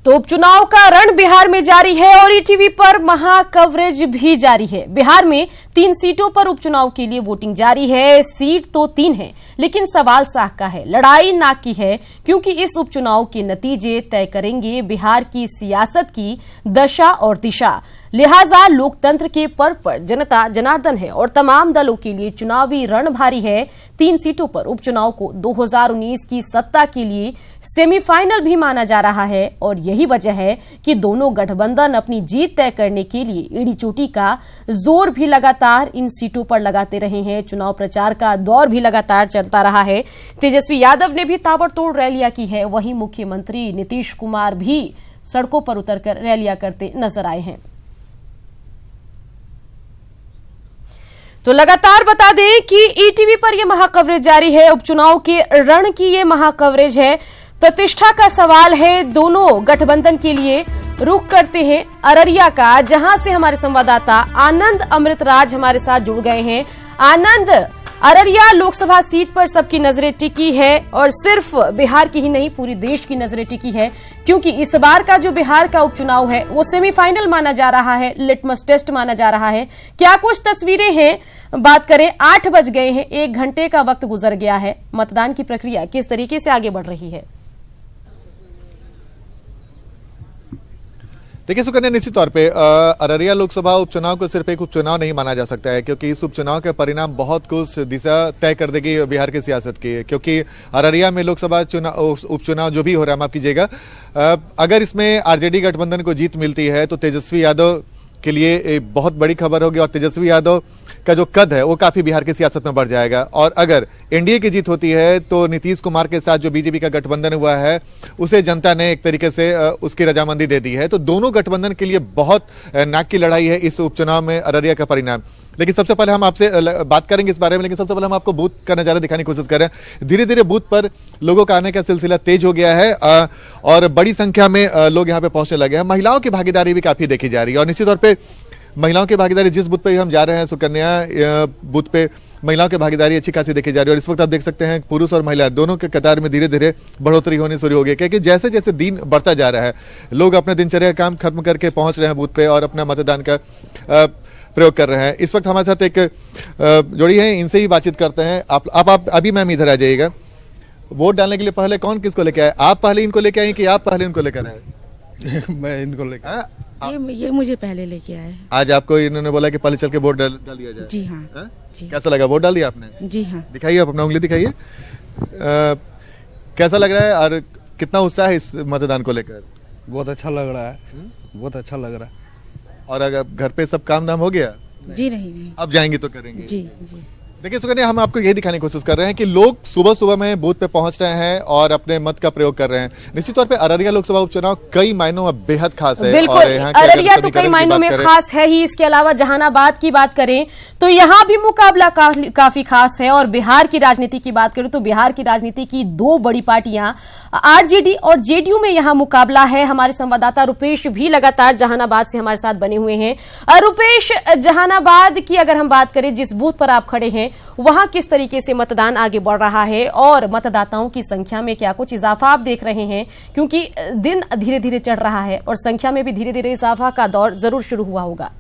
तो उपचुनाव का रण बिहार में जारी है और ईटीवी पर महा कवरेज भी जारी है। बिहार में 3 सीटों पर उपचुनाव के लिए वोटिंग जारी है। सीट तो 3 है, लेकिन सवाल साख का है, लड़ाई नाक की है, क्योंकि इस उपचुनाव के नतीजे तय करेंगे बिहार की सियासत की दशा और दिशा। लिहाजा लोकतंत्र के पर्व पर जनता जनार्दन है और तमाम दलों के लिए चुनावी रण भारी है। 3 सीटों पर उपचुनाव को 2019 की सत्ता के लिए सेमीफाइनल भी माना जा रहा है और यही वजह है कि दोनों गठबंधन अपनी जीत तय करने के लिए एड़ी चोटी का जोर भी लगातार इन सीटों पर लगाते रहे हैं। चुनाव प्रचार का दौर भी लगातार चलता रहा है। तेजस्वी यादव ने भी ताबड़तोड़ रैलियां की है, वहीं मुख्यमंत्री नीतीश कुमार भी सड़कों पर उतरकर रैलियां करते नजर आए हैं। तो लगातार बता दें कि ईटीवी पर यह महाकवरेज जारी है। उपचुनाव के रण की ये महाकवरेज है। प्रतिष्ठा का सवाल है दोनों गठबंधन के लिए। रुख करते हैं अररिया का, जहां से हमारे संवाददाता आनंद अमृतराज हमारे साथ जुड़ गए हैं। आनंद, अररिया लोकसभा सीट पर सबकी नजरें टिकी है और सिर्फ बिहार की ही नहीं पूरी देश की नजरें टिकी है, क्योंकि इस बार का जो बिहार का उपचुनाव है वो सेमीफाइनल माना जा रहा है, लिटमस टेस्ट माना जा रहा है। क्या कुछ तस्वीरें हैं? बात करें, 8 बज गए हैं, 1 घंटे का वक्त गुजर गया है। मतदान की प्रक्रिया किस तरीके से आगे बढ़ रही है? देखिए सुकन्या, निश्चित तौर पे अररिया लोकसभा उपचुनाव को सिर्फ एक उपचुनाव नहीं माना जा सकता है, क्योंकि इस उपचुनाव के परिणाम बहुत कुछ दिशा तय कर देगी बिहार की सियासत की। क्योंकि अररिया में लोकसभा उपचुनाव जो भी हो रहा है, माफ कीजिएगा, अगर इसमें आरजेडी गठबंधन को जीत मिलती है तो तेजस्वी यादव के लिए एक बहुत बड़ी खबर होगी और तेजस्वी यादव का जो कद है वो काफी बिहार की सियासत में बढ़ जाएगा। और अगर एनडीए की जीत होती है तो नीतीश कुमार के साथ जो बीजेपी का गठबंधन हुआ है उसे जनता ने एक तरीके से उसकी रजामंदी दे दी है। तो दोनों गठबंधन के लिए बहुत नाक की लड़ाई है इस उपचुनाव में अररिया का परिणाम। लेकिन सबसे पहले हम आपसे बात करेंगे इस बारे में, लेकिन सबसे पहले हम आपको बूथ का नजारा दिखाने की कोशिश कर रहे हैं। धीरे धीरे बूथ पर लोगों का आने का सिलसिला तेज हो गया है और बड़ी संख्या में लोग यहाँ पे पहुंचने लगे हैं। महिलाओं की भागीदारी भी काफी देखी जा रही है और निश्चित तौर पर महिलाओं की भागीदारी, जिस बूथ पे हम जा रहे हैं सुकन्या, बूथ पे महिलाओं की भागीदारी अच्छी खासी देखी जा रही है। और इस वक्त आप देख सकते हैं पुरुष और महिला दोनों के कतार में धीरे धीरे बढ़ोतरी होनी शुरू हो गई, क्योंकि जैसे जैसे दिन बढ़ता जा रहा है लोग अपने दिनचर्या का काम खत्म करके पहुंच रहे हैं बूथ पे और अपना मतदान का प्रयोग कर रहे हैं। इस वक्त हमारे साथ एक जोड़ी है, इनसे ही बातचीत करते हैं। आप अभी मैम इधर आ जाइएगा। वोट डालने के लिए पहले कौन किसको लेके आए? आप पहले इनको लेके आए कि आप पहले इनको लेकर आए? मैं इनको लेकर ये मुझे पहले लेके आए। आज आपको इन्होंने बोला कि पहले चल के वोट डाल दिया जाए? जी हाँ। जी। कैसा लगा? वोट डाल दिया आपने? जी हाँ। दिखाइए, आप अपना उंगली दिखाइए। कैसा लग रहा है और कितना उत्साह है इस मतदान को लेकर? बहुत अच्छा लग रहा है, बहुत अच्छा लग रहा है। और अगर घर पे सब काम धाम हो गया? जी नहीं। अब जाएंगे तो करेंगे? जी जी। देखिए सुकन्या, हम आपको यही दिखाने की कोशिश कर रहे हैं कि लोग सुबह सुबह में बूथ पे पहुंच रहे हैं और अपने मत का प्रयोग कर रहे हैं। निश्चित तौर पे अररिया लोकसभा उपचुनाव कई मायनों में बेहद खास है। बिल्कुल, अररिया तो कई मायनों में खास है ही। इसके अलावा जहानाबाद की बात करें तो यहाँ भी मुकाबला काफी खास है। और बिहार की राजनीति की बात करें तो बिहार की राजनीति की 2 बड़ी पार्टियां आरजेडी और जेडीयू में यहाँ मुकाबला है। हमारे संवाददाता रुपेश भी लगातार जहानाबाद से हमारे साथ बने हुए हैं। रुपेश, जहानाबाद की अगर हम बात करें, जिस बूथ पर आप खड़े हैं वहां किस तरीके से मतदान आगे बढ़ रहा है और मतदाताओं की संख्या में क्या कुछ इजाफा आप देख रहे हैं? क्योंकि दिन धीरे धीरे चढ़ रहा है और संख्या में भी धीरे धीरे इजाफा का दौर जरूर शुरू हुआ होगा।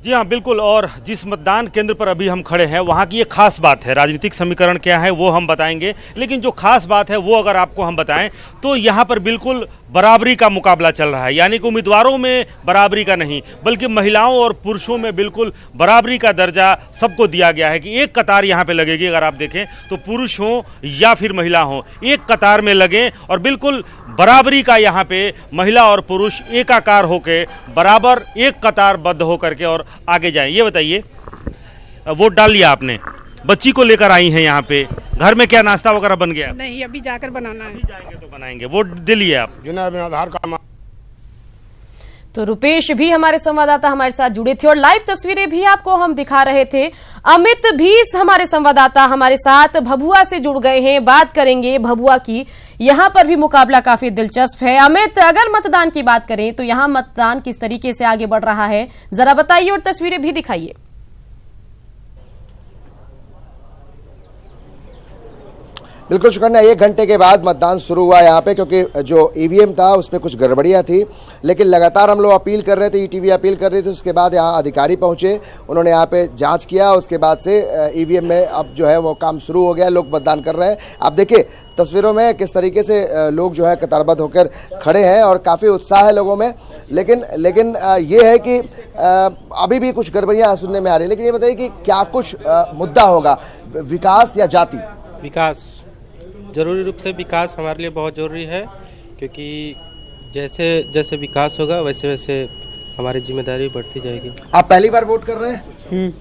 जी हाँ, बिल्कुल। और जिस मतदान केंद्र पर अभी हम खड़े हैं वहाँ की एक खास बात है, राजनीतिक समीकरण क्या है वो हम बताएंगे, लेकिन जो खास बात है वो अगर आपको हम बताएं तो यहाँ पर बिल्कुल बराबरी का मुकाबला चल रहा है। यानी कि उम्मीदवारों में बराबरी का नहीं, बल्कि महिलाओं और पुरुषों में बिल्कुल बराबरी का दर्जा सबको दिया गया है कि एक कतार यहाँ पे लगेगी। अगर आप देखें तो पुरुष हो या फिर महिला हो, एक कतार में लगें और बिल्कुल बराबरी का यहाँ पे महिला और पुरुष एकाकार होके बराबर एक कतारबद्ध होकर के और आगे जाएं। ये बताइए, वोट डाल लिया आपने, बच्ची को लेकर आई हैं यहाँ पे, घर में क्या नाश्ता वगैरह बन गया? नहीं, अभी जाकर बनाना है। अभी जाएंगे तो बनाएंगे। वोट दे लिए आप? आधार कार्ड। तो रुपेश भी हमारे संवाददाता हमारे साथ जुड़े थे और लाइव तस्वीरें भी आपको हम दिखा रहे थे। अमित भी हमारे संवाददाता हमारे साथ भभुआ से जुड़ गए हैं, बात करेंगे भभुआ की। यहां पर भी मुकाबला काफी दिलचस्प है। अमित, अगर मतदान की बात करें तो यहां मतदान किस तरीके से आगे बढ़ रहा है, जरा बताइए और तस्वीरें भी दिखाइए। बिल्कुल शुक्रिया। 1 घंटे के बाद मतदान शुरू हुआ यहाँ पे, क्योंकि जो ईवीएम था उसमें कुछ गड़बड़ियाँ थी, लेकिन लगातार हम लोग अपील कर रहे थे, ईटीवी अपील कर रही थी। उसके बाद यहाँ अधिकारी पहुँचे, उन्होंने यहाँ पे जांच किया, उसके बाद से ईवीएम में अब जो है वो काम शुरू हो गया, लोग मतदान कर रहे हैं। आप देखिए तस्वीरों में किस तरीके से लोग जो है कतारबद्ध होकर खड़े हैं और काफ़ी उत्साह है लोगों में। लेकिन ये है कि अभी भी कुछ गड़बड़ियाँ सुनने में आ रही है। लेकिन ये बताइए कि क्या कुछ मुद्दा होगा, विकास या जाति? विकास, जरूरी रूप से विकास हमारे लिए बहुत ज़रूरी है, क्योंकि जैसे जैसे विकास होगा वैसे वैसे हमारी जिम्मेदारी बढ़ती जाएगी। आप पहली बार वोट कर रहे हैं?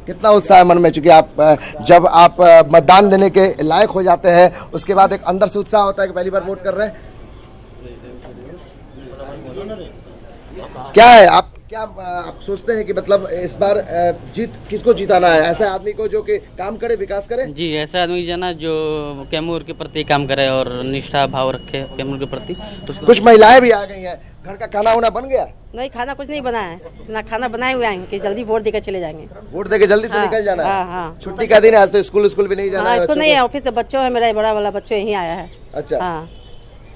कितना उत्साह मन में, चूंकि आप जब आप मतदान देने के लायक हो जाते हैं उसके बाद एक अंदर से उत्साह होता है कि पहली बार वोट कर रहे हैं। क्या है आप सोचते हैं कि मतलब इस बार जीत किसको जिताना है? ऐसा आदमी को जो कि काम करे, विकास करे? जी, ऐसा आदमी जाना जो कैमूर के प्रति काम करे और निष्ठा भाव रखे कैमूर के प्रति। तो कुछ महिलाएं भी आ गई हैं। घर का खाना वाना बन गया? नहीं, खाना कुछ नहीं बना है, ना खाना बनाए हुए आएंगे कि जल्दी वोट देकर चले जाएंगे। वोट देके जल्दी से निकल जाना है। हाँ। छुट्टी का दिन है आज, तो स्कूल भी नहीं जाना है? स्कूल नहीं है, ऑफिस से बच्चों है, मेरा बड़ा वाला बच्चों यहीं आया है। अच्छा, हाँ,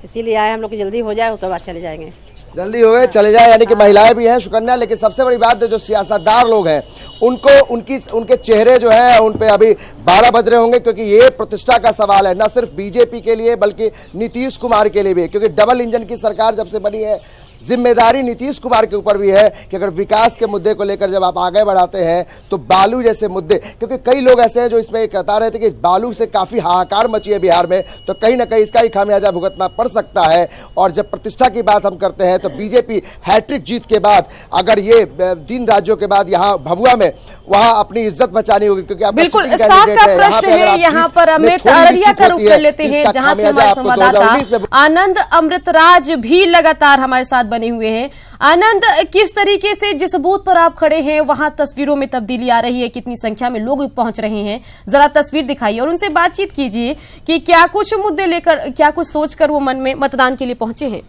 इसीलिए आए हम लोग की जल्दी हो जाए, उसके बाद चले जाएंगे। जल्दी हो गए चले जाए, यानी कि महिलाएं भी हैं सुकन्या। लेकिन सबसे बड़ी बात है जो सियासतदार लोग हैं उनको उनके चेहरे जो है उन पे अभी 12 बज रहे होंगे, क्योंकि ये प्रतिष्ठा का सवाल है, न सिर्फ बीजेपी के लिए बल्कि नीतीश कुमार के लिए भी, क्योंकि डबल इंजन की सरकार जब से बनी है जिम्मेदारी नीतीश कुमार के ऊपर भी है कि अगर विकास के मुद्दे को लेकर जब आप आगे बढ़ाते हैं तो बालू जैसे मुद्दे, क्योंकि कई लोग ऐसे हैं जो इसमें कहता रहे थे कि बालू से काफी हाहाकार मची है बिहार में, तो कहीं ना कहीं इसका ही खामियाजा भुगतना पड़ सकता है। और जब प्रतिष्ठा की बात हम करते हैं तो बीजेपी हैट्रिक जीत के बाद अगर ये 3 राज्यों के बाद यहाँ भभुआ में वहां अपनी इज्जत बचानी होगी, क्योंकि बिल्कुल साफ का प्रश्न है। यहाँ पर अमित अररिया का रुख कर लेते हैं, जहां से हमारे संवाददाता आनंद अमृतराज भी लगातार हमारे साथ बने हुए हैं। आनंद, किस तरीके से जिस बूथ पर आप खड़े हैं वहां तस्वीरों में तब्दीली आ रही है, कितनी संख्या में लोग पहुंच रहे हैं, जरा तस्वीर दिखाइए और उनसे बातचीत कीजिए कि क्या कुछ मुद्दे लेकर, क्या कुछ सोचकर वो मन में मतदान के लिए पहुंचे हैं।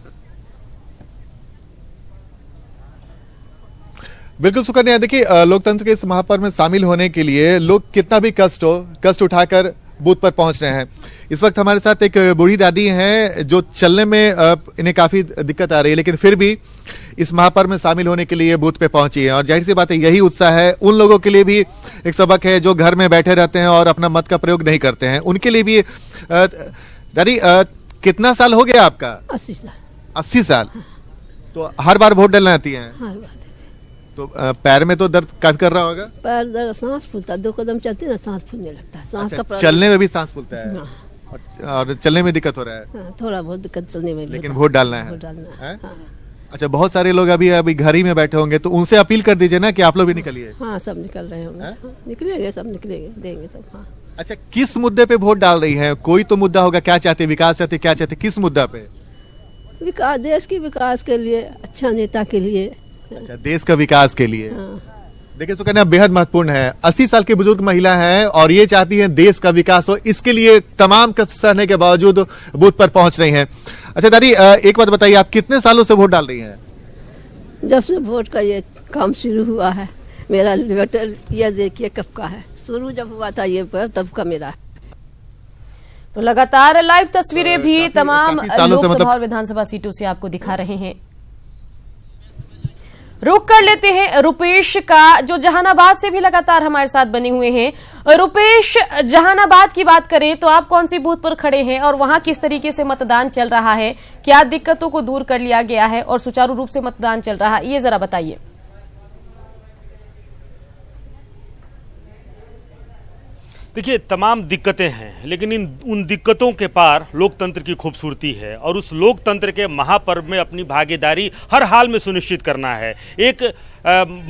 बिल्कुल सुकन्या, देखिए लोकतंत्र के इस महापर्व में शामिल होने के लिए लोग कितना भी कष्ट उठाकर बूथ पर पहुंच रहे हैं। इस वक्त हमारे साथ एक बूढ़ी दादी हैं जो चलने में इन्हें काफी दिक्कत आ रही है, लेकिन फिर भी इस महापर्व में शामिल होने के लिए बूथ पे पहुंची है। और जाहिर सी बात है यही उत्साह है उन लोगों के लिए भी एक सबक है जो घर में बैठे रहते हैं और अपना मत का प्रयोग नहीं करते हैं, उनके लिए भी। दादी, कितना साल हो गया आपका? 80 साल। 80 साल। तो हर बार वोट डालने आती हैं? हर बार। तो पैर में तो दर्द काफी कर रहा होगा? पैर दर्द, सांस फूलता, 2 कदम चलती ना सांस फूलने लगता है। सांस अच्छा, का चलने में भी सांस फूलता है? हाँ। और चलने में दिक्कत हो रहा है? हाँ, थोड़ा बहुत दिक्कत चलने में, लेकिन वोट डालना है। हाँ। अच्छा, बहुत सारे लोग अभी घर ही में बैठे होंगे, तो उनसे अपील कर दीजिए ना कि आप लोग भी निकलिए। हाँ, सब निकल रहे होंगे। निकलेंगे, सब निकलेंगे, देंगे सब। हाँ। अच्छा, किस मुद्दे पे वोट डाल रही है? कोई तो मुद्दा होगा, क्या चाहते, विकास चाहते, क्या चाहते, किस मुद्दा पे? विकास, देश की विकास के लिए, अच्छा नेता के लिए। अच्छा, देश का विकास के लिए। हाँ। देखिए सुकन्या, बेहद महत्वपूर्ण है। 80 साल की बुजुर्ग महिला है और ये चाहती है देश का विकास हो, इसके लिए तमाम कष्ट सहने के बावजूद बूथ पर पहुंच रही हैं। अच्छा दादी, एक बात बताइए, आप कितने सालों से वोट डाल रही हैं? जब से वोट का ये काम शुरू हुआ है, मेरा लेटर ये देखिए कब का है, शुरू जब हुआ था ये तब का मेरा। तो लगातार लाइव तस्वीरें भी तमाम लोकसभा और विधानसभा सीटों से आपको दिखा रहे हैं। रुक कर लेते हैं रुपेश का, जो जहानाबाद से भी लगातार हमारे साथ बने हुए हैं। रुपेश, जहानाबाद की बात करें तो आप कौन सी बूथ पर खड़े हैं और वहां किस तरीके से मतदान चल रहा है, क्या दिक्कतों को दूर कर लिया गया है और सुचारू रूप से मतदान चल रहा है, ये जरा बताइए। देखिए, तमाम दिक्कतें हैं, लेकिन उन दिक्कतों के पार लोकतंत्र की खूबसूरती है और उस लोकतंत्र के महापर्व में अपनी भागीदारी हर हाल में सुनिश्चित करना है। एक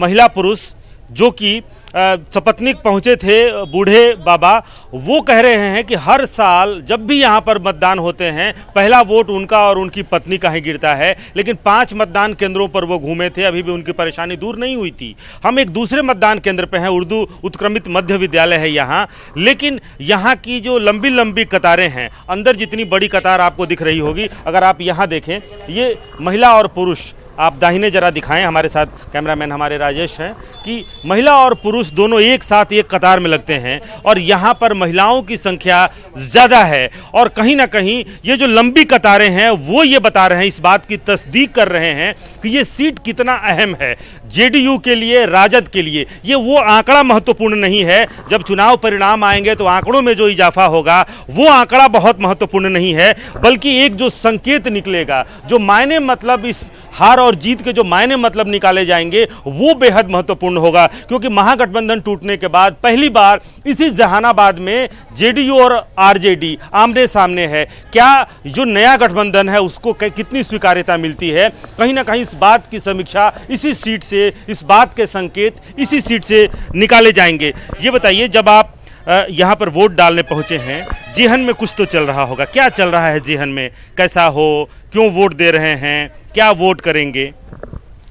महिला पुरुष जो कि सपत्नीक पहुंचे थे, बूढ़े बाबा, वो कह रहे हैं कि हर साल जब भी यहाँ पर मतदान होते हैं पहला वोट उनका और उनकी पत्नी का ही गिरता है। लेकिन 5 मतदान केंद्रों पर वो घूमे थे, अभी भी उनकी परेशानी दूर नहीं हुई थी। हम एक दूसरे मतदान केंद्र पे हैं, उर्दू उत्क्रमित मध्य विद्यालय है यहाँ, लेकिन यहाँ की जो लंबी लंबी कतारें हैं, अंदर जितनी बड़ी कतार आपको दिख रही होगी, अगर आप यहाँ देखें, ये महिला और पुरुष आप दाहिने जरा दिखाएं, हमारे साथ कैमरामैन हमारे राजेश हैं, कि महिला और पुरुष दोनों एक साथ एक कतार में लगते हैं और यहाँ पर महिलाओं की संख्या ज़्यादा है और कहीं ना कहीं ये जो लंबी कतारें हैं वो ये बता रहे हैं, इस बात की तस्दीक कर रहे हैं कि ये सीट कितना अहम है जेडीयू के लिए, राजद के लिए। ये वो आंकड़ा महत्वपूर्ण नहीं है, जब चुनाव परिणाम आएंगे तो आंकड़ों में जो इजाफा होगा वो आंकड़ा बहुत महत्वपूर्ण नहीं है, बल्कि एक जो संकेत निकलेगा, जो मायने मतलब इस हार और जीत के जो मायने मतलब निकाले जाएंगे वो बेहद महत्वपूर्ण होगा। क्योंकि महागठबंधन टूटने के बाद पहली बार इसी जहानाबाद में जेडीयू और आरजेडी आमने सामने है। क्या जो नया गठबंधन है उसको कितनी स्वीकार्यता मिलती है, कहीं ना कहीं इस बात की समीक्षा इसी सीट से, इस बात के संकेत इसी सीट से निकाले जाएंगे। ये बताइए, जब आप यहाँ पर वोट डालने पहुंचे हैं, जेहन में कुछ तो चल रहा होगा, क्या चल रहा है जेहन में, कैसा हो, क्यों वोट दे रहे हैं, क्या वोट करेंगे?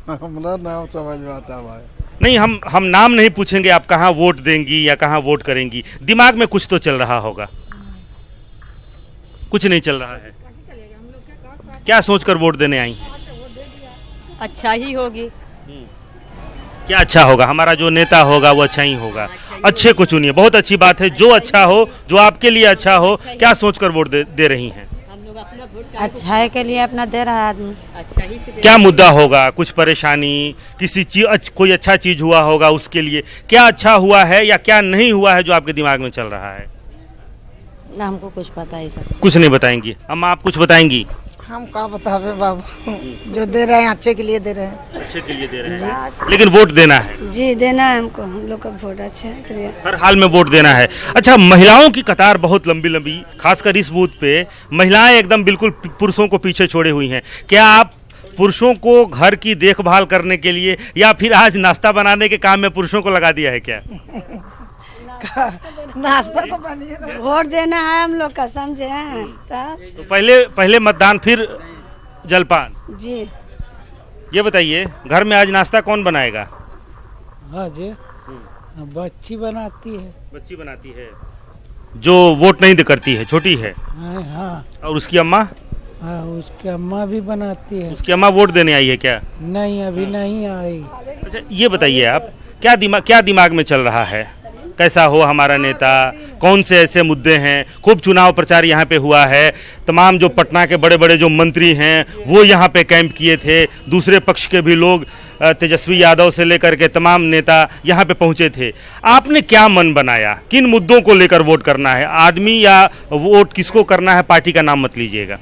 हमारा नाम समझ में आता है। नहीं, हम नाम नहीं पूछेंगे, आप कहाँ वोट देंगी या कहाँ वोट करेंगी, दिमाग में कुछ तो चल रहा होगा। कुछ नहीं चल रहा है, क्या सोचकर वोट देने आई? अच्छा ही होगी। क्या अच्छा होगा? हमारा जो नेता होगा वो अच्छा ही होगा। अच्छे को चुनिए, बहुत अच्छी बात है, जो अच्छा हो, जो आपके लिए अच्छा हो। क्या सोचकर वोट दे रही हैं? अच्छा के लिए अपना दे रहा है आदमी, अच्छा ही से क्या मुद्दा होगा, कुछ परेशानी, किसी चीज, कोई अच्छा चीज हुआ होगा उसके लिए, क्या अच्छा हुआ है या क्या नहीं हुआ है जो आपके दिमाग में चल रहा है? ना हमको कुछ पता है, सब कुछ नहीं बताएंगी। अम्मा, आप कुछ बताएंगी? हम क्या बतावे बाबू, जो दे रहे हैं अच्छे के लिए दे रहे हैं। अच्छे के लिए दे रहे हैं, लेकिन वोट देना है। जी देना है हमको, हम लोग का वोट अच्छा है, हर हाल में वोट देना है। अच्छा, महिलाओं की कतार बहुत लंबी लंबी, खासकर इस बूथ पे महिलाएं एकदम बिल्कुल पुरुषों को पीछे छोड़े हुई हैं। क्या आप पुरुषों को घर की देखभाल करने के लिए या फिर आज नाश्ता बनाने के काम में पुरुषों को लगा दिया है क्या? नाश्ता तो बनिए, वोट देना है हम लोग का, समझे हैं? तो पहले मतदान फिर जलपान। जी ये बताइए, घर में आज नाश्ता कौन बनाएगा? हाँ जी, बच्ची बनाती है। बच्ची बनाती है, जो वोट नहीं करती है, छोटी है। हाँ। और उसकी अम्मा? हाँ, उसकी अम्मा भी बनाती है। उसकी अम्मा वोट देने आई है क्या? नहीं, अभी नहीं आई। अच्छा, ये बताइए आप, क्या दिमाग में चल रहा है, कैसा हो हमारा नेता, कौन से ऐसे मुद्दे हैं? खूब चुनाव प्रचार यहाँ पे हुआ है, तमाम जो पटना के बड़े बड़े जो मंत्री हैं वो यहाँ पे कैंप किए थे, दूसरे पक्ष के भी लोग, तेजस्वी यादव से लेकर के तमाम नेता यहाँ पे पहुँचे थे। आपने क्या मन बनाया, किन मुद्दों को लेकर वोट करना है? आदमी या वोट किसको करना है, पार्टी का नाम मत लीजिएगा।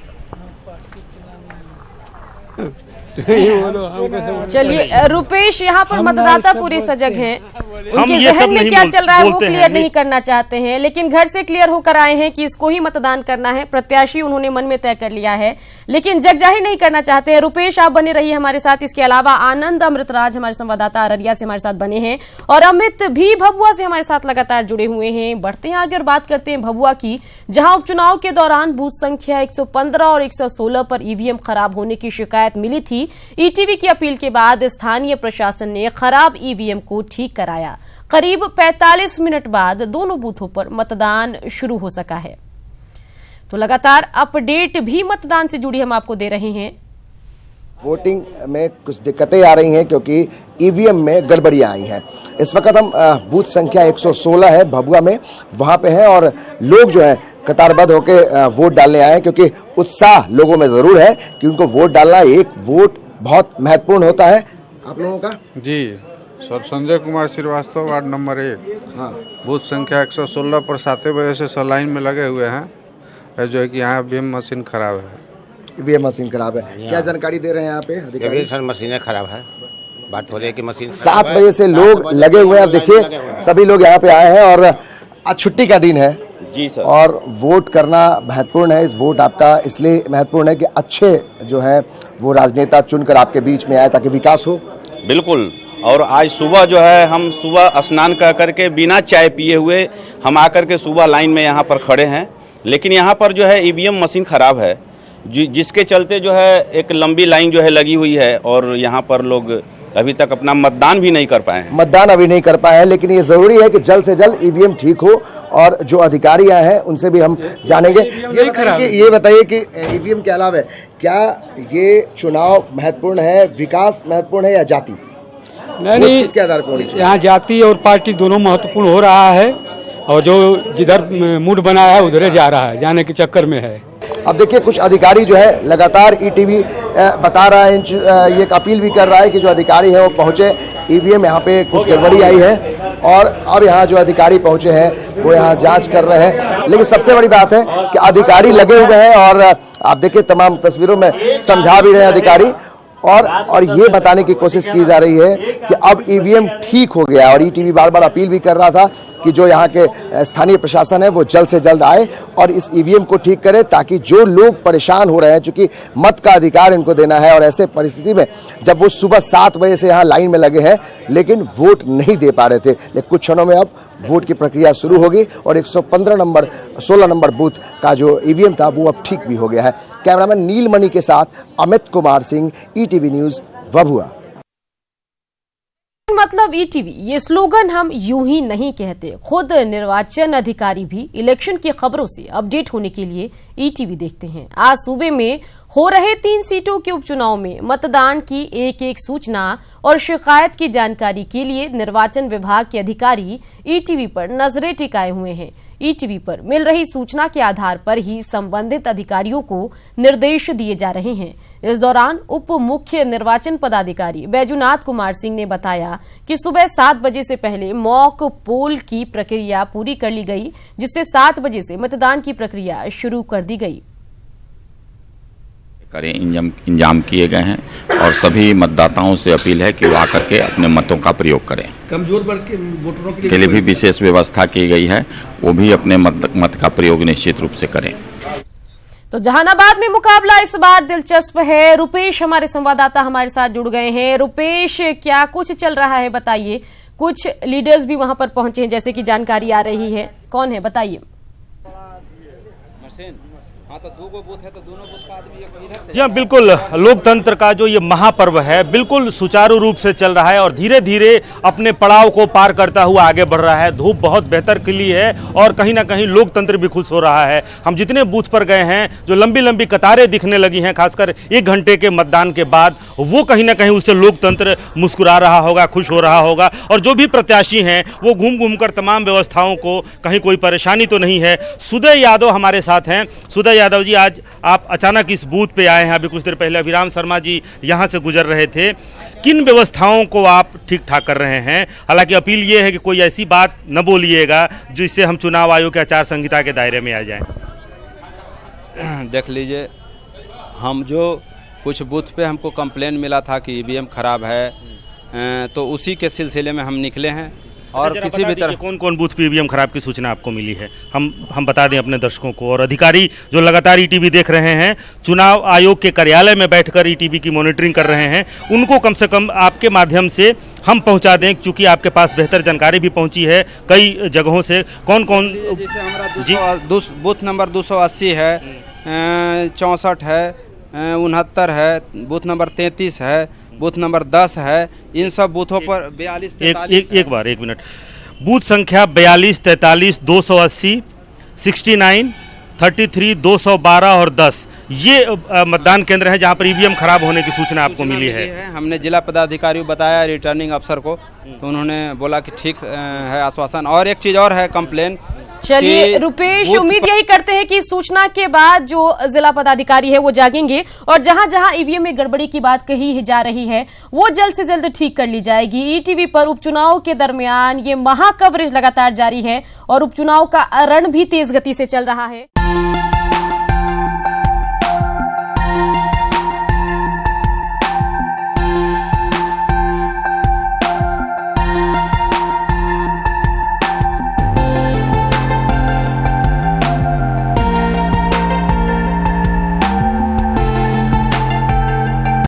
चलिए रुपेश, यहाँ पर मतदाता पूरे सजग हैं, उनके ये सब जहन में नहीं क्या चल रहा है वो बोलते क्लियर हैं। नहीं करना चाहते हैं, लेकिन घर से क्लियर होकर आए हैं कि इसको ही मतदान करना है, प्रत्याशी उन्होंने मन में तय कर लिया है, लेकिन जगजाहिर नहीं करना चाहते हैं। रुपेश, आप बने रहिए हमारे साथ। इसके अलावा आनंद अमृतराज हमारे संवाददाता अररिया से हमारे साथ बने हैं और अमित भी भभुआ से हमारे साथ लगातार जुड़े हुए हैं। बढ़ते हैं आगे और बात करते हैं भभुआ की, जहां उपचुनाव के दौरान बूथ संख्या 115 और 116 पर ईवीएम खराब होने की शिकायत मिली थी। ईटीवी की अपील के बाद स्थानीय प्रशासन ने खराब ईवीएम को ठीक कराया। करीब 45 मिनट बाद दोनों बूथों पर मतदान शुरू हो सका है। तो लगातार अपडेट भी मतदान से जुड़ी हम आपको दे रहे हैं। वोटिंग में कुछ दिक्कतें आ रही हैं क्योंकि ईवीएम में गड़बड़ियां आई हैं। इस वक्त हम बूथ संख्या 116 है भभुआ में, वहां पे हैं और लोग जो है कतारबद्ध होकर वोट डालने आए हैं, क्योंकि उत्साह लोगों में जरूर है कि उनको वोट डालना, एक वोट बहुत महत्वपूर्ण होता है। आप लोगों का? जी sir, Sanjay Kumar Srivastava, ward number 1। हाँ, बूथ संख्या 116 पर 7 बजे से सब लाइन में लगे हुए हैं, जो है कि यहाँ ईवीएम मशीन खराब है। ईवीएम मशीन खराब है, क्या जानकारी दे रहे हैं यहाँ पे अधिकारी? सर मशीनें खराब है, बात हो रही है कि मशीन 7 बजे से लोग लगे हुए हैं। देखिए सभी लोग यहाँ पे आए हैं और आज छुट्टी का दिन है जी सर, और वोट करना महत्वपूर्ण है। इस वोट आपका इसलिए महत्वपूर्ण है कि अच्छे जो है वो राजनेता चुनकर आपके बीच में आए ताकि विकास हो। बिल्कुल। और आज सुबह जो है हम सुबह स्नान कर करके बिना चाय पिए हुए हम आकर के सुबह लाइन में यहाँ पर खड़े हैं, लेकिन यहाँ पर जो है ईवीएम मशीन ख़राब है, जिसके चलते जो है एक लंबी लाइन जो है लगी हुई है और यहाँ पर लोग अभी तक अपना मतदान भी नहीं कर पाए हैं। मतदान अभी नहीं कर पाए हैं, लेकिन ये जरूरी है कि जल्द से जल्द ईवीएम ठीक हो और जो अधिकारी आए हैं उनसे भी हम जानेंगे। ये बताइए कि ईवीएम के अलावा क्या ये चुनाव महत्वपूर्ण है, विकास महत्वपूर्ण है या जाति? नहीं, किसके आधार पर होनी चाहिए? यहाँ जाति और पार्टी दोनों महत्वपूर्ण हो रहा है और जो जिधर मूड बना है उधर जा रहा है, जाने के चक्कर में है। अब देखिए कुछ अधिकारी जो है लगातार ईटीवी बता रहा है, ये एक अपील भी कर रहा है कि जो अधिकारी हैं वो पहुंचे, ईवीएम यहाँ पे कुछ गड़बड़ी आई है और अब यहाँ जो अधिकारी पहुंचे हैं वो यहाँ जांच कर रहे हैं। लेकिन सबसे बड़ी बात है कि अधिकारी लगे हुए हैं और आप देखिए तमाम तस्वीरों में समझा भी रहे हैं अधिकारी और ये बताने की कोशिश की जा रही है कि अब ईवीएम ठीक हो गया। और ईटीवी बार बार अपील भी कर रहा था कि जो यहाँ के स्थानीय प्रशासन है वो जल्द से जल्द आए और इस ईवीएम को ठीक करे, ताकि जो लोग परेशान हो रहे हैं, चूंकि मत का अधिकार इनको देना है और ऐसे परिस्थिति में जब वो सुबह 7 बजे से यहाँ लाइन में लगे हैं लेकिन वोट नहीं दे पा रहे थे, लेकिन कुछ क्षणों में अब वोट की प्रक्रिया शुरू होगी और 16 नंबर बूथ का जो ईवीएम था वो अब ठीक भी हो गया है। कैमरामैन नीलमणि के साथ अमित कुमार सिंह, ईटीवी न्यूज, भभुआ। मतलब ईटीवी, ये स्लोगन हम यूं ही नहीं कहते। खुद निर्वाचन अधिकारी भी इलेक्शन की खबरों से अपडेट होने के लिए ईटीवी देखते हैं। आज सूबे में हो रहे 3 सीटों के उपचुनाव में मतदान की एक सूचना और शिकायत की जानकारी के लिए निर्वाचन विभाग के अधिकारी ईटीवी पर नजरें टिकाए हुए हैं। ईटीवी पर मिल रही सूचना के आधार पर ही संबंधित अधिकारियों को निर्देश दिए जा रहे हैं। इस दौरान उप मुख्य निर्वाचन पदाधिकारी बैजूनाथ कुमार सिंह ने बताया कि सुबह 7 बजे से पहले मॉक पोल की प्रक्रिया पूरी कर ली गई, जिससे 7 बजे से मतदान की प्रक्रिया शुरू कर दी गई। इंजाम किए गए हैं और सभी मतदाताओं से अपील है कि वो आकर के अपने मतों का प्रयोग करें। कमजोर वर्ग के वोटरों के लिए भी विशेष व्यवस्था की गई है, वो भी अपने मत का प्रयोग निश्चित रूप से करें। तो जहानाबाद में मुकाबला इस बार दिलचस्प है। रुपेश हमारे संवाददाता हमारे साथ जुड़ गए हैं। रुपेश, क्या कुछ चल रहा है बताइए। कुछ लीडर्स भी वहां पर पहुंचे हैं जैसे कि जानकारी आ रही है, कौन है बताइए। जी हाँ, बिल्कुल लोकतंत्र का जो ये महापर्व है बिल्कुल सुचारू रूप से चल रहा है और धीरे धीरे अपने पड़ाव को पार करता हुआ आगे बढ़ रहा है। धूप बहुत बेहतर खिली है और कहीं ना कहीं लोकतंत्र भी खुश हो रहा है। हम जितने बूथ पर गए हैं, जो लंबी लंबी कतारें दिखने लगी हैं खासकर 1 घंटे के मतदान के बाद, वो कहीं ना कहीं उससे लोकतंत्र मुस्कुरा रहा होगा, खुश हो रहा होगा। और जो भी प्रत्याशी हैं वो घूम घूम कर तमाम व्यवस्थाओं को, कहीं कोई परेशानी तो नहीं है। सुदय यादव हमारे साथ हैं। सुदय यादव जी, आज आप अचानक इस बूथ पे आए हैं। अभी कुछ देर पहले अभिराम शर्मा जी यहां से गुजर रहे थे। किन व्यवस्थाओं को आप ठीक ठाक कर रहे हैं? हालांकि अपील ये है कि कोई ऐसी बात न बोलिएगा जिससे हम चुनाव आयोग के आचार संहिता के दायरे में आ जाएं। देख लीजिए, हम जो कुछ बूथ पे हमको कंप्लेन मिला था कि ईवीएम खराब है, तो उसी के सिलसिले में हम निकले हैं। और किसी भी तरह कौन कौन बूथ पे ईवीएम खराब की सूचना आपको मिली है, हम बता दें अपने दर्शकों को। और अधिकारी जो लगातार ईटीवी देख रहे हैं, चुनाव आयोग के कार्यालय में बैठकर ईटीवी की मॉनिटरिंग कर रहे हैं, उनको कम से कम आपके माध्यम से हम पहुंचा दें, क्योंकि आपके पास बेहतर जानकारी भी पहुंची है कई जगहों से। कौन कौन? जैसे हमारा बूथ नंबर 280 है, 64 है, 69 है, बूथ नंबर 33 है, बूथ नंबर 10 है। इन सब बूथों पर 42, 43 एक मिनट। बूथ संख्या 42, 43, 280, 69, 33, 212 और 10 ये मतदान केंद्र है जहां पर ईवीएम खराब होने की सूचना आपको मिली है। हमने जिला पदाधिकारी को बताया, रिटर्निंग अफसर को, तो उन्होंने बोला कि ठीक है, आश्वासन। और एक चीज और है कंप्लेन। चलिए रुपेश, उम्मीद यही करते हैं कि सूचना के बाद जो जिला पदाधिकारी है वो जागेंगे और जहां जहां ईवीएम में गड़बड़ी की बात कही जा रही है वो जल्द से जल्द ठीक कर ली जाएगी। ईटीवी पर उपचुनाव के दरमियान ये महा कवरेज लगातार जारी है और उपचुनाव का रण भी तेज गति से चल रहा है।